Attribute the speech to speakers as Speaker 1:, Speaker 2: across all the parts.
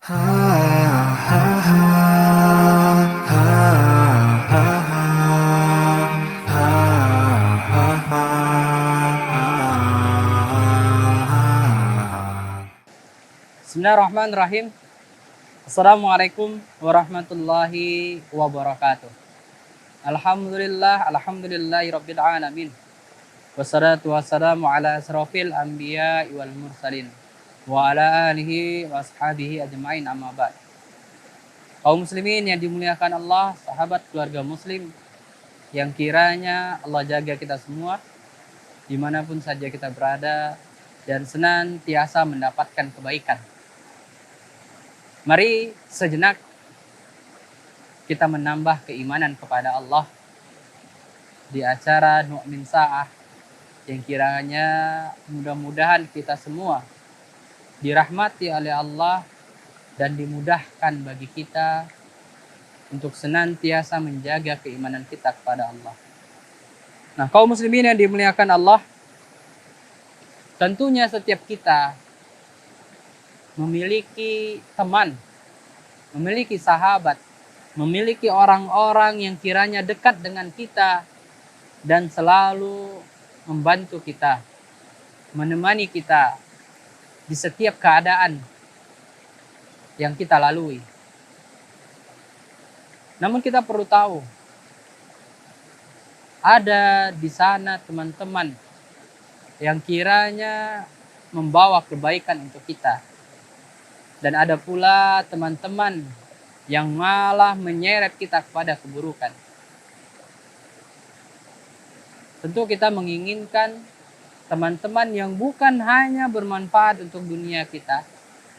Speaker 1: Bismillahirrahmanirrahim. Assalamualaikum warahmatullahi wabarakatuh. Alhamdulillahirabbil alamin. Wassalatu wassalamu ala asrofil anbiya wal mursalin wa ala alihi wa ashabihi ajmain, amma ba'd. Kaum muslimin yang dimuliakan Allah, sahabat keluarga muslim yang kiranya Allah jaga kita semua dimanapun saja kita berada dan senantiasa mendapatkan kebaikan. Mari sejenak kita menambah keimanan kepada Allah di acara Nu'min Sa'ah yang kiranya mudah-mudahan kita semua dirahmati oleh Allah dan dimudahkan bagi kita untuk senantiasa menjaga keimanan kita kepada Allah. Nah, kaum muslimin yang dimuliakan Allah, tentunya setiap kita memiliki teman, memiliki sahabat, memiliki orang-orang yang kiranya dekat dengan kita dan selalu membantu kita, menemani kita di setiap keadaan yang kita lalui. Namun kita perlu tahu, ada di sana teman-teman yang kiranya membawa kebaikan untuk kita. Dan ada pula teman-teman yang malah menyeret kita kepada keburukan. Tentu kita menginginkan teman-teman yang bukan hanya bermanfaat untuk dunia kita,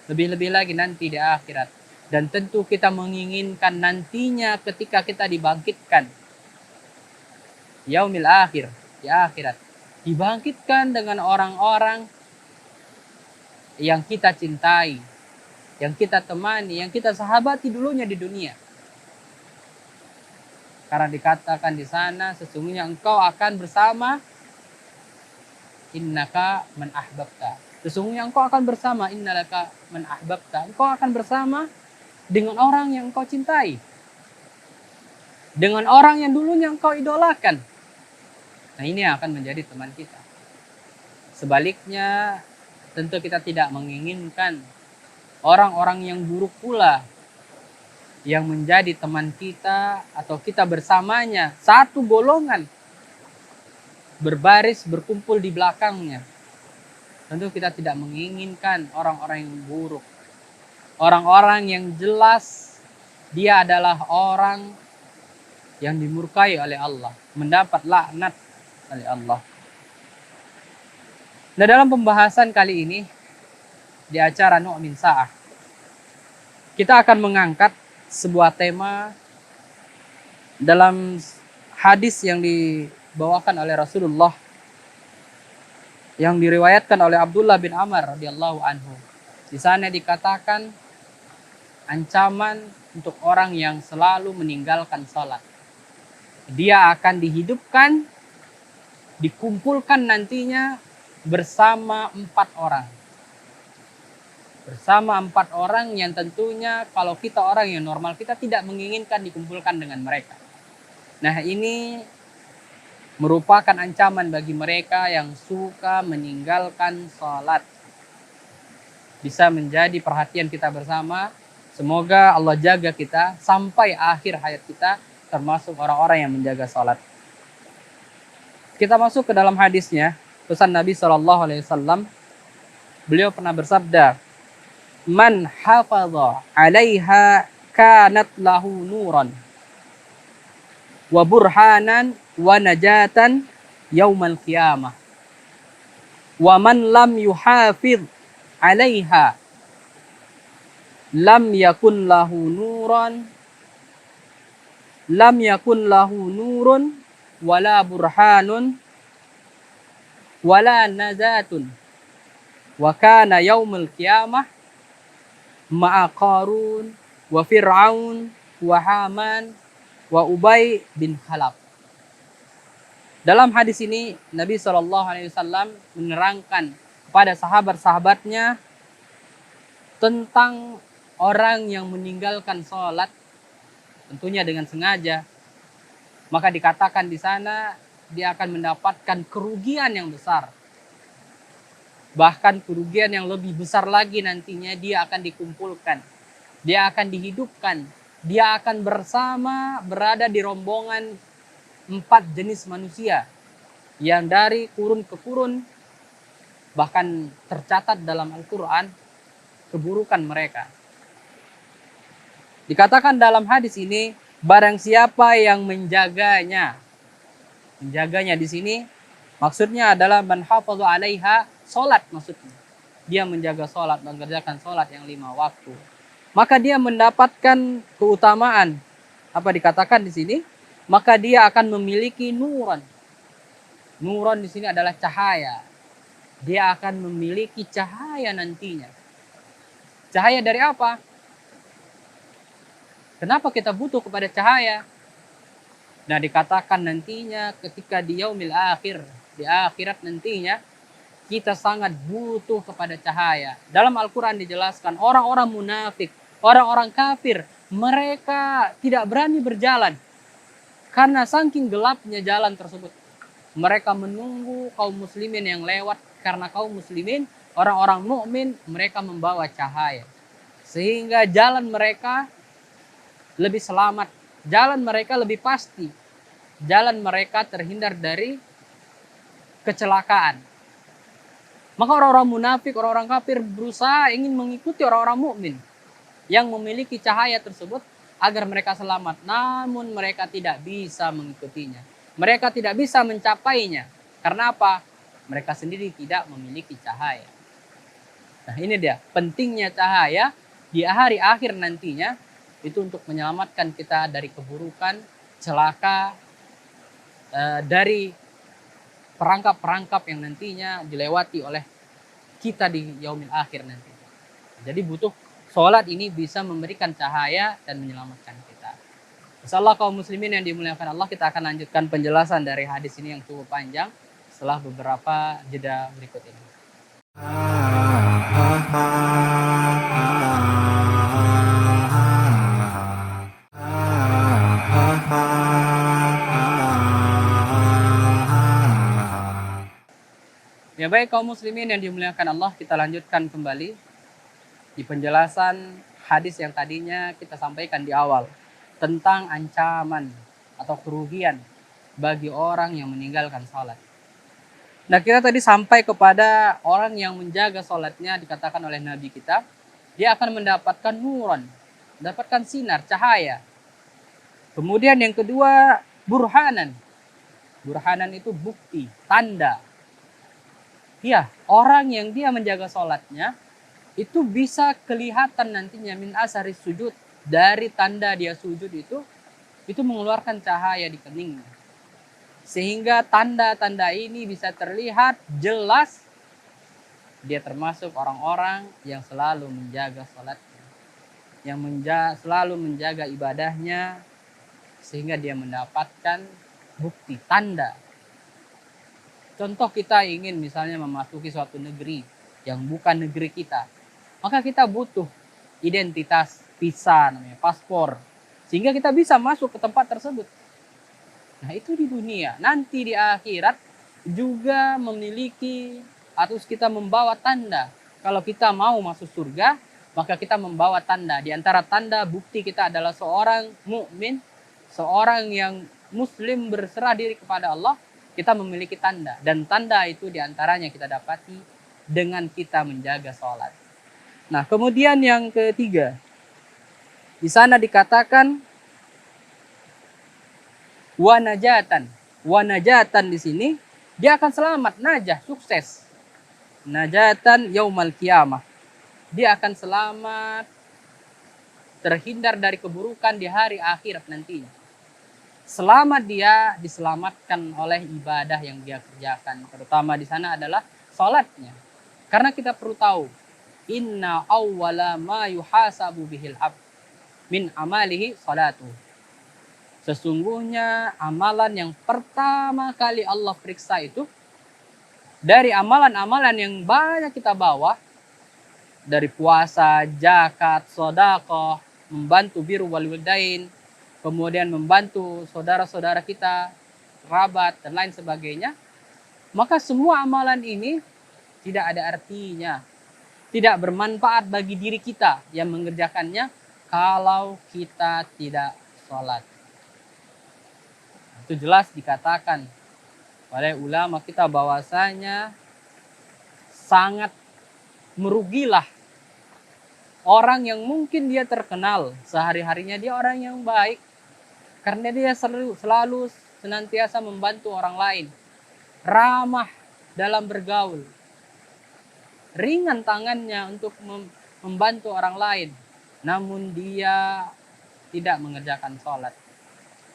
Speaker 1: lebih-lebih lagi nanti di akhirat. Dan tentu kita menginginkan nantinya ketika kita dibangkitkan, yaumil akhir, di akhirat, dibangkitkan dengan orang-orang yang kita cintai, yang kita temani, yang kita sahabati dulunya di dunia. Karena dikatakan di sana, sesungguhnya engkau akan bersama innaka man ahbabta. Sesungguhnya engkau akan bersama innaka man ahbabta. Engkau akan bersama dengan orang yang engkau cintai, dengan orang yang dulunya engkau idolakan. Nah, ini akan menjadi teman kita. Sebaliknya, tentu kita tidak menginginkan orang-orang yang buruk pula yang menjadi teman kita atau kita bersamanya, satu golongan, berbaris berkumpul di belakangnya. Tentu kita tidak menginginkan orang-orang yang buruk, orang-orang yang jelas dia adalah orang yang dimurkai oleh Allah, mendapat laknat oleh Allah. Nah, dalam pembahasan kali ini di acara Nu'min Sa'ah, kita akan mengangkat sebuah tema dalam hadis yang dibawakan oleh Rasulullah, yang diriwayatkan oleh Abdullah bin Amr radhiyallahu anhu. Di sana dikatakan ancaman untuk orang yang selalu meninggalkan salat. Dia akan dihidupkan, dikumpulkan nantinya bersama 4 orang. Bersama 4 orang yang tentunya kalau kita orang yang normal, kita tidak menginginkan dikumpulkan dengan mereka. Nah, ini merupakan ancaman bagi mereka yang suka meninggalkan sholat. Bisa menjadi perhatian kita bersama. Semoga Allah jaga kita sampai akhir hayat kita, termasuk orang-orang yang menjaga sholat. Kita masuk ke dalam hadisnya, pesan Nabi SAW. Beliau pernah bersabda, man hafadha 'alaiha kanat lahu nuran wa burhanan wa najatan yaumal qiyamah wa man lam yuhafidh 'alaiha lam yakun lahu nurun wala burhanun wala najatun wa kana yaumul qiyamah ma'a Qarun wa Fir'aun wa Haman wa Ubay bin Khalaf. Dalam hadis ini Nabi SAW menerangkan kepada sahabat-sahabatnya tentang orang yang meninggalkan sholat tentunya dengan sengaja, maka dikatakan di sana dia akan mendapatkan kerugian yang besar. Bahkan kerugian yang lebih besar lagi nantinya, dia akan dikumpulkan, dia akan dihidupkan, dia akan bersama berada di rombongan 4 jenis manusia yang dari kurun ke kurun bahkan tercatat dalam Al-Quran keburukan mereka. Dikatakan dalam hadis ini, barang siapa yang menjaganya di sini maksudnya adalah man hafadhu 'alaiha, salat maksudnya. Dia menjaga salat, mengerjakan salat yang 5 waktu. Maka dia mendapatkan keutamaan. Apa dikatakan di sini? Maka dia akan memiliki nuran. Nuran di sini adalah cahaya. Dia akan memiliki cahaya nantinya. Cahaya dari apa? Kenapa kita butuh kepada cahaya? Nah, dikatakan nantinya ketika di yaumil akhir, di akhirat nantinya, kita sangat butuh kepada cahaya. Dalam Al-Quran dijelaskan, orang-orang munafik, orang-orang kafir, mereka tidak berani berjalan. Karena saking gelapnya jalan tersebut. Mereka menunggu kaum muslimin yang lewat. Karena kaum muslimin, orang-orang mukmin, mereka membawa cahaya. Sehingga jalan mereka lebih selamat, jalan mereka lebih pasti, jalan mereka terhindar dari kecelakaan. Maka orang-orang munafik, orang-orang kafir berusaha ingin mengikuti orang-orang mukmin yang memiliki cahaya tersebut agar mereka selamat, namun mereka tidak bisa mengikutinya, mereka tidak bisa mencapainya. Karena apa? Mereka sendiri tidak memiliki cahaya. Nah, ini dia pentingnya cahaya di hari akhir nantinya. Itu untuk menyelamatkan kita dari keburukan, celaka, dari perangkap-perangkap yang nantinya dilewati oleh kita di yaumil akhir nanti. Jadi butuh sholat ini bisa memberikan cahaya dan menyelamatkan kita. Insyaallah kaum muslimin yang dimuliakan Allah, kita akan lanjutkan penjelasan dari hadis ini yang cukup panjang setelah beberapa jeda berikut ini. Ya baik kaum muslimin yang dimuliakan Allah, kita lanjutkan kembali di penjelasan hadis yang tadinya kita sampaikan di awal tentang ancaman atau kerugian bagi orang yang meninggalkan sholat. Nah, kita tadi sampai kepada orang yang menjaga sholatnya, dikatakan oleh Nabi kita, dia akan mendapatkan nuran, mendapatkan sinar, cahaya. Kemudian yang kedua, burhanan. Burhanan itu bukti, tanda. Ya, orang yang dia menjaga sholatnya itu bisa kelihatan nantinya min asari sujud, dari tanda dia sujud itu mengeluarkan cahaya di keningnya. Sehingga tanda-tanda ini bisa terlihat jelas dia termasuk orang-orang yang selalu menjaga sholatnya, yang selalu menjaga ibadahnya, sehingga dia mendapatkan bukti, tanda. Contoh, kita ingin misalnya memasuki suatu negeri yang bukan negeri kita, maka kita butuh identitas, visa, namanya paspor, sehingga kita bisa masuk ke tempat tersebut. Nah, itu di dunia. Nanti di akhirat juga memiliki atau kita membawa tanda. Kalau kita mau masuk surga, maka kita membawa tanda. Di antara tanda bukti kita adalah seorang mukmin, seorang yang muslim berserah diri kepada Allah, kita memiliki tanda. Dan tanda itu diantaranya kita dapati dengan kita menjaga sholat. Nah, kemudian yang ketiga, di sana dikatakan wanajatan. Wanajatan di sini dia akan selamat, najah, sukses. Najatan yaumal qiyamah. Dia akan selamat, terhindar dari keburukan di hari akhirat nantinya. Selamat, dia diselamatkan oleh ibadah yang dia kerjakan. Terutama di sana adalah sholatnya. Karena kita perlu tahu, inna awwala ma yuhasabu bihil abd min amalihi sholatu. Sesungguhnya amalan yang pertama kali Allah periksa itu, dari amalan-amalan yang banyak kita bawa, dari puasa, zakat, sedekah, membantu birrul walidain, kemudian membantu saudara-saudara kita, kerabat dan lain sebagainya, maka semua amalan ini tidak ada artinya, tidak bermanfaat bagi diri kita yang mengerjakannya kalau kita tidak sholat. Itu jelas dikatakan oleh ulama kita bahwasanya sangat merugilah orang yang mungkin dia terkenal sehari-harinya dia orang yang baik karena dia selalu senantiasa membantu orang lain, ramah dalam bergaul, ringan tangannya untuk membantu orang lain, namun dia tidak mengerjakan sholat.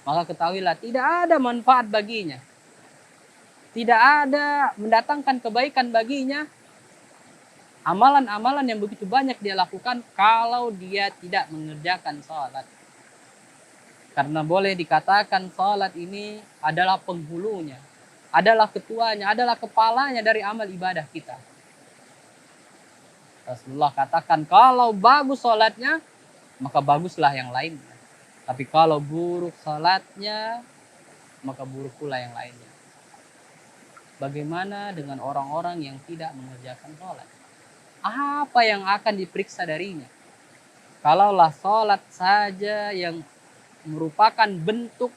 Speaker 1: Maka ketahuilah tidak ada manfaat baginya, tidak ada mendatangkan kebaikan baginya amalan-amalan yang begitu banyak dia lakukan kalau dia tidak mengerjakan sholat. Karena boleh dikatakan sholat ini adalah penghulunya, adalah ketuanya, adalah kepalanya dari amal ibadah kita. Rasulullah katakan kalau bagus sholatnya maka baguslah yang lainnya. Tapi kalau buruk sholatnya maka buruk pula yang lainnya. Bagaimana dengan orang-orang yang tidak mengerjakan sholat? Apa yang akan diperiksa darinya? Kalaulah sholat saja yang merupakan bentuk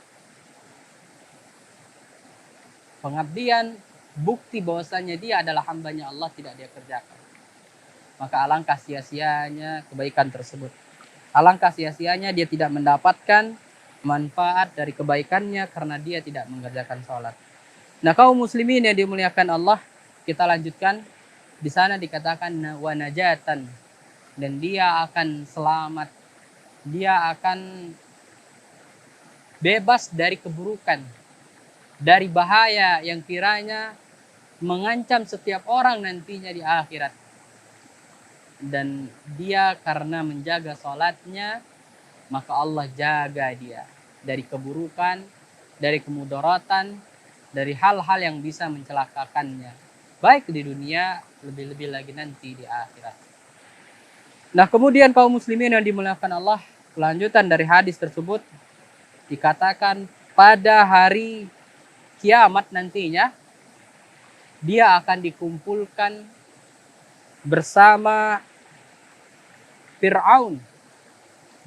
Speaker 1: pengabdian, bukti bahwasanya dia adalah hambanya Allah, tidak dia kerjakan, maka alangkah sia-sianya kebaikan tersebut. Alangkah sia-sianya dia tidak mendapatkan manfaat dari kebaikannya karena dia tidak mengerjakan sholat. Nah, kaum muslimin yang dimuliakan Allah, kita lanjutkan. Di sana dikatakan wa najatan, dan dia akan selamat, dia akan bebas dari keburukan, dari bahaya yang kiranya mengancam setiap orang nantinya di akhirat. Dan dia karena menjaga sholatnya, maka Allah jaga dia dari keburukan, dari kemudaratan, dari hal-hal yang bisa mencelakakannya, baik di dunia, lebih-lebih lagi nanti di akhirat. Nah, kemudian kaum muslimin yang dimuliakan Allah, kelanjutan dari hadis tersebut dikatakan pada hari kiamat nantinya dia akan dikumpulkan bersama Fir'aun,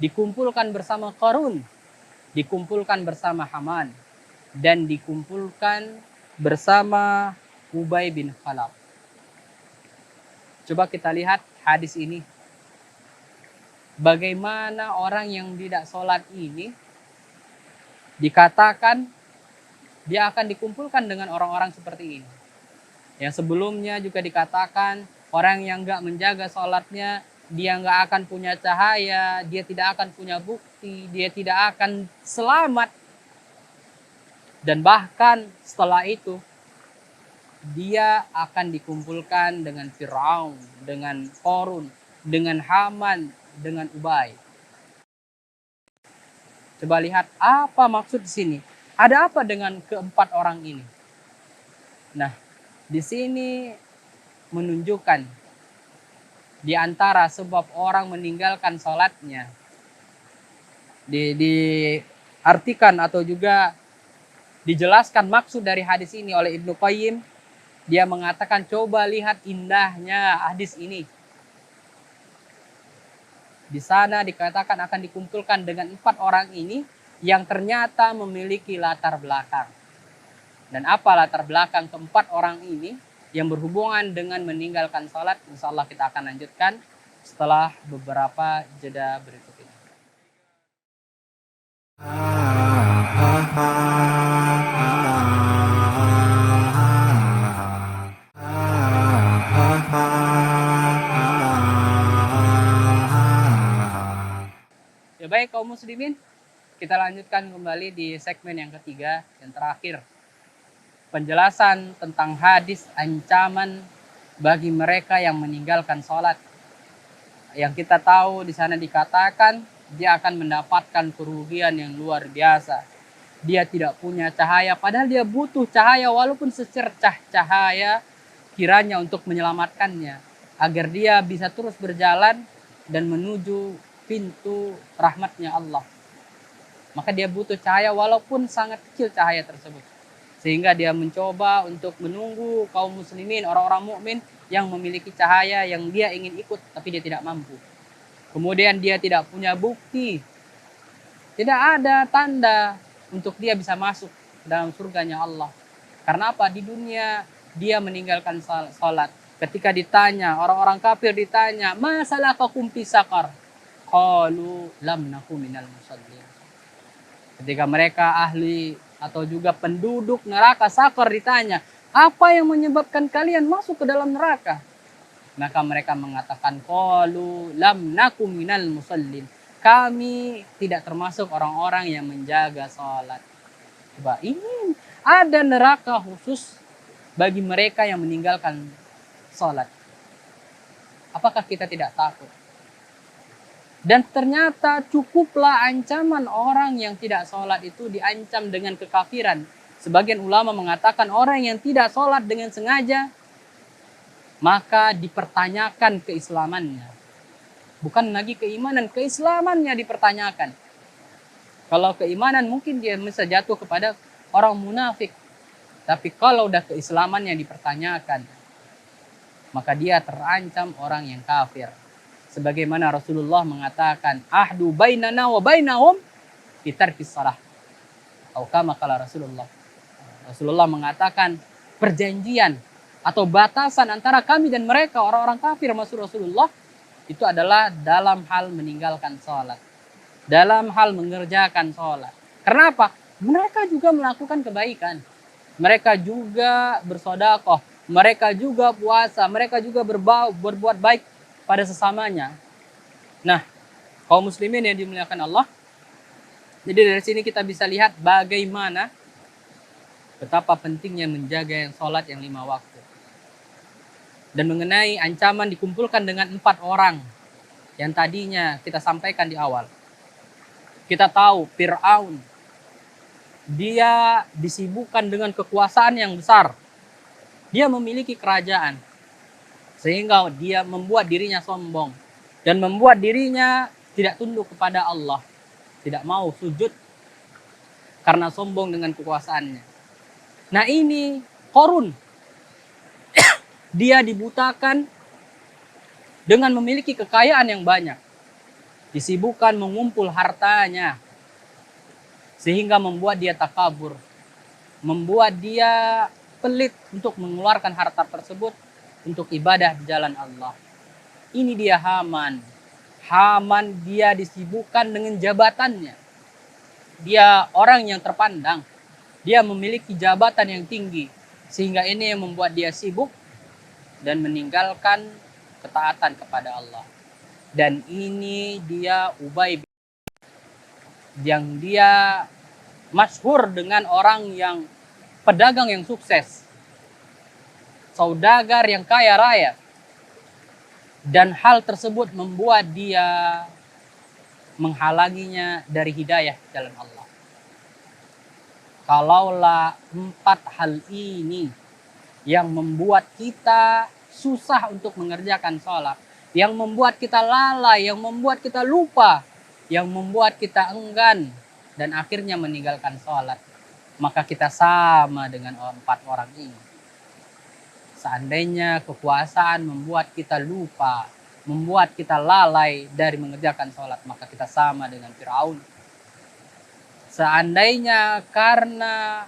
Speaker 1: dikumpulkan bersama Qarun, dikumpulkan bersama Haman, dan dikumpulkan bersama Ubay bin Khalaf. Coba kita lihat hadis ini. Bagaimana orang yang tidak sholat ini dikatakan dia akan dikumpulkan dengan orang-orang seperti ini. Yang sebelumnya juga dikatakan orang yang nggak menjaga sholatnya, dia nggak akan punya cahaya, dia tidak akan punya bukti, dia tidak akan selamat. Dan bahkan setelah itu, dia akan dikumpulkan dengan Fir'aun, dengan Qarun, dengan Haman, dengan Ubay. Coba lihat apa maksud di sini. Ada apa dengan keempat orang ini? Nah, di sini menunjukkan di antara sebab orang meninggalkan sholatnya. Diartikan atau juga dijelaskan maksud dari hadis ini oleh Ibnu Qayyim. Dia mengatakan coba lihat indahnya hadis ini. Di sana dikatakan akan dikumpulkan dengan 4 orang ini yang ternyata memiliki latar belakang. Dan apa latar belakang keempat orang ini yang berhubungan dengan meninggalkan sholat? Insya Allah kita akan lanjutkan setelah beberapa jeda berikut ini. Ya baik kaum muslimin, kita lanjutkan kembali di segmen yang ketiga dan terakhir. Penjelasan tentang hadis ancaman bagi mereka yang meninggalkan sholat. Yang kita tahu di sana dikatakan dia akan mendapatkan kerugian yang luar biasa. Dia tidak punya cahaya, padahal dia butuh cahaya walaupun secercah cahaya kiranya untuk menyelamatkannya. agar dia bisa terus berjalan dan menuju pintu rahmatnya Allah. Maka dia butuh cahaya walaupun sangat kecil cahaya tersebut. Sehingga dia mencoba untuk menunggu kaum muslimin, orang-orang mukmin yang memiliki cahaya yang dia ingin ikut tapi dia tidak mampu. Kemudian dia tidak punya bukti, tidak ada tanda untuk dia bisa masuk dalam surganya Allah. Karena apa? Di dunia dia meninggalkan salat. Ketika ditanya, orang-orang kafir ditanya, masalah kakum pisakar? Qalu lam naku minal musallin. Ketika mereka ahli atau juga penduduk neraka sakar ditanya, apa yang menyebabkan kalian masuk ke dalam neraka? Maka mereka mengatakan, qalu lam naku minal musallin. Kami tidak termasuk orang-orang yang menjaga salat. Coba, ini ada neraka khusus bagi mereka yang meninggalkan salat. Apakah kita tidak takut? Dan ternyata cukuplah ancaman orang yang tidak sholat itu diancam dengan kekafiran. Sebagian ulama mengatakan orang yang tidak sholat dengan sengaja, maka dipertanyakan keislamannya. Bukan lagi keimanan, keislamannya dipertanyakan. Kalau keimanan mungkin dia bisa jatuh kepada orang munafik. Tapi kalau udah keislamannya dipertanyakan, maka dia terancam orang yang kafir. Sebagaimana Rasulullah mengatakan, ahdu bainana wa bainahum bitarkis shalah. Atau kama qala Rasulullah. Rasulullah mengatakan perjanjian atau batasan antara kami dan mereka orang-orang kafir maksud Rasulullah itu adalah dalam hal meninggalkan sholat, dalam hal mengerjakan sholat. Kenapa? Mereka juga melakukan kebaikan, mereka juga bersedekah, mereka juga puasa, mereka juga berbuat baik pada sesamanya. Nah, kaum muslimin yang dimuliakan Allah, jadi dari sini kita bisa lihat bagaimana betapa pentingnya menjaga yang sholat yang 5 waktu. Dan mengenai ancaman dikumpulkan dengan 4 orang yang tadinya kita sampaikan di awal. Kita tahu Fir'aun, dia disibukkan dengan kekuasaan yang besar. Dia memiliki kerajaan. Sehingga dia membuat dirinya sombong. Dan membuat dirinya tidak tunduk kepada Allah. Tidak mau sujud karena sombong dengan kekuasaannya. Nah ini Qarun. Dia dibutakan dengan memiliki kekayaan yang banyak. Disibukkan mengumpul hartanya. Sehingga membuat dia takabur. Membuat dia pelit untuk mengeluarkan harta tersebut untuk ibadah di jalan Allah. Ini dia Haman. Haman dia disibukkan dengan jabatannya. Dia orang yang terpandang. Dia memiliki jabatan yang tinggi. Sehingga ini yang membuat dia sibuk dan meninggalkan ketaatan kepada Allah. Dan ini dia Ubay yang dia masyhur dengan orang yang pedagang yang sukses, saudagar yang kaya raya, dan hal tersebut membuat dia menghalanginya dari hidayah jalan Allah. Kalaulah 4 hal ini yang membuat kita susah untuk mengerjakan sholat, yang membuat kita lalai, yang membuat kita lupa, yang membuat kita enggan, dan akhirnya meninggalkan sholat, maka kita sama dengan 4 orang ini. Seandainya kekuasaan membuat kita lupa, membuat kita lalai dari mengerjakan sholat, maka kita sama dengan Fir'aun. Seandainya karena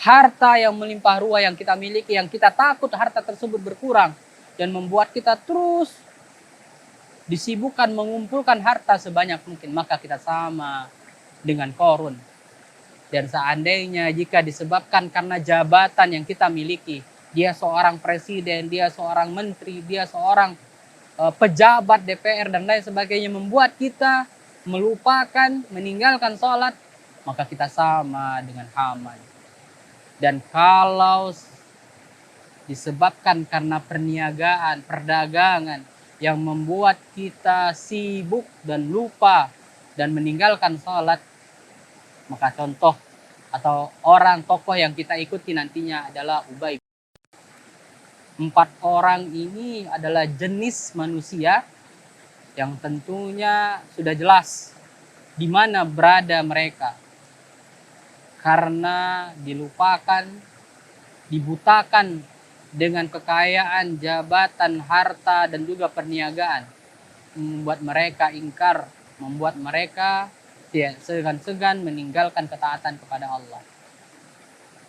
Speaker 1: harta yang melimpah ruah yang kita miliki, yang kita takut harta tersebut berkurang dan membuat kita terus disibukkan mengumpulkan harta sebanyak mungkin, maka kita sama dengan Qarun. Dan seandainya jika disebabkan karena jabatan yang kita miliki, dia seorang presiden, dia seorang menteri, dia seorang pejabat DPR dan lain sebagainya, membuat kita melupakan, meninggalkan sholat, maka kita sama dengan Haman. Dan kalau disebabkan karena perniagaan, perdagangan yang membuat kita sibuk dan lupa dan meninggalkan sholat, maka contoh atau orang tokoh yang kita ikuti nantinya adalah Ubay. 4 orang ini adalah jenis manusia yang tentunya sudah jelas di mana berada mereka. Karena dilupakan, dibutakan dengan kekayaan, jabatan, harta, dan juga perniagaan. Membuat mereka ingkar, membuat mereka tidak segan-segan meninggalkan ketaatan kepada Allah.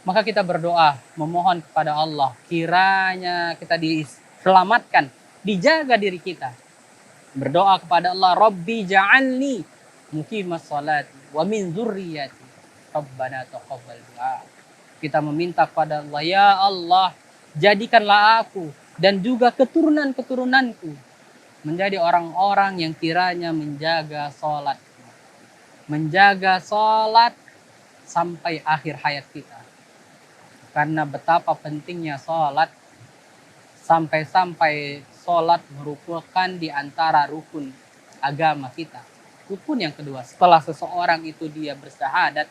Speaker 1: Maka kita berdoa, memohon kepada Allah, kiranya kita diselamatkan, dijaga diri kita. Berdoa kepada Allah, Rabbi ja'alni muqimas salati wa min dzurriyyati Rabbana taqabbal du'a. Kita meminta kepada Allah, ya Allah, jadikanlah aku dan juga keturunan-keturunanku menjadi orang-orang yang kiranya menjaga salat. Menjaga salat sampai akhir hayat kita. Karena betapa pentingnya salat, sampai-sampai salat merupakan di antara rukun agama kita. Rukun yang kedua, setelah seseorang itu dia bersyahadat,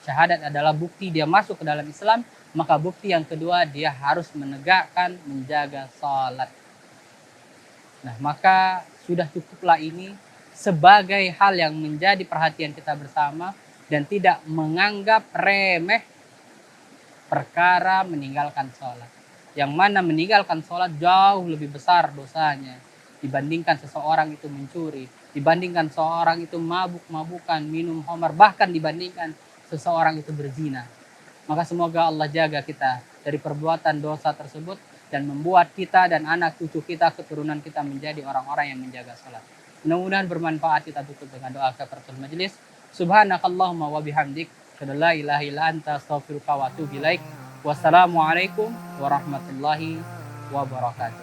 Speaker 1: syahadat adalah bukti dia masuk ke dalam Islam, maka bukti yang kedua dia harus menegakkan, menjaga salat. Nah, maka sudah cukuplah ini sebagai hal yang menjadi perhatian kita bersama dan tidak menganggap remeh perkara meninggalkan sholat. Yang mana meninggalkan sholat jauh lebih besar dosanya dibandingkan seseorang itu mencuri, dibandingkan seseorang itu mabuk-mabukan, minum khamar, bahkan dibandingkan seseorang itu berzina. Maka semoga Allah jaga kita dari perbuatan dosa tersebut dan membuat kita dan anak cucu kita, keturunan kita menjadi orang-orang yang menjaga sholat. Mudah-mudahan bermanfaat. Kita tutup dengan doa kafaratul majelis. Subhanakallahumma wa bihamdik, la ilaha illa anta, astaghfiruka wa atubu ilaik. Wassalamualaikum warahmatullahi wabarakatuh.